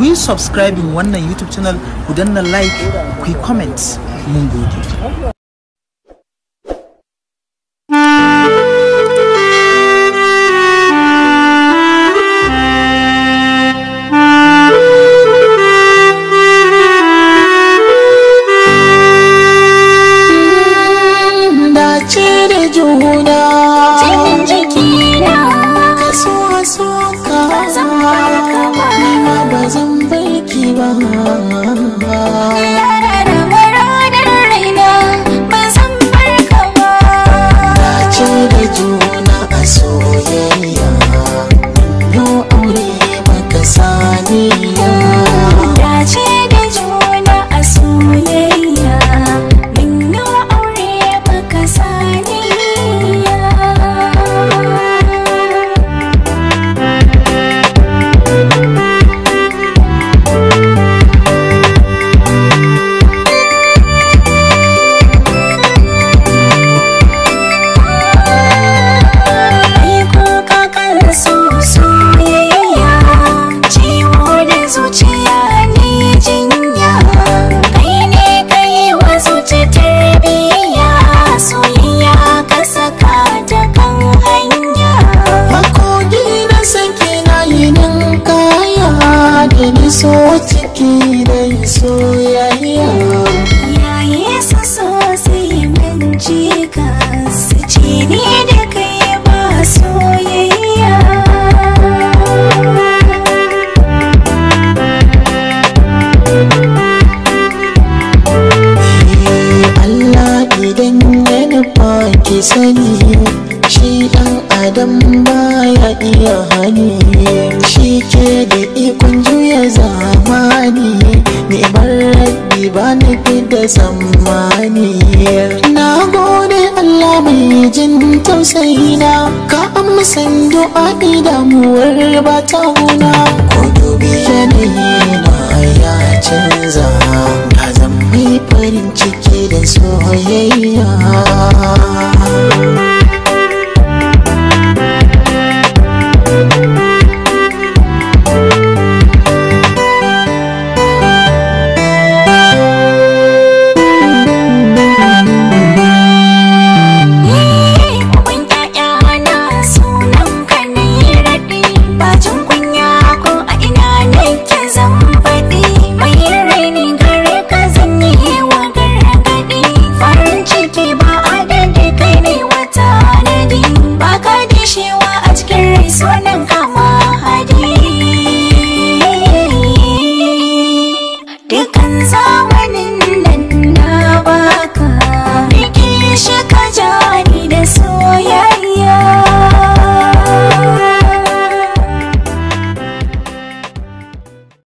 ku yi subscribing wannan YouTube channel, ku danna like, ku yi comment. Mun gode. So ciki dai soyayya yayi su so sai mun ji ka su ci ni da kai ba soyayya Allah idan ya nufa ki sani shi ɗan adam baya iya hani shi ke da ikon juya zamani ni'imar rabbi ba nufi da tsammani na gode Allah mai jin tausayina ka amsan du'a damuwar ba ta huna.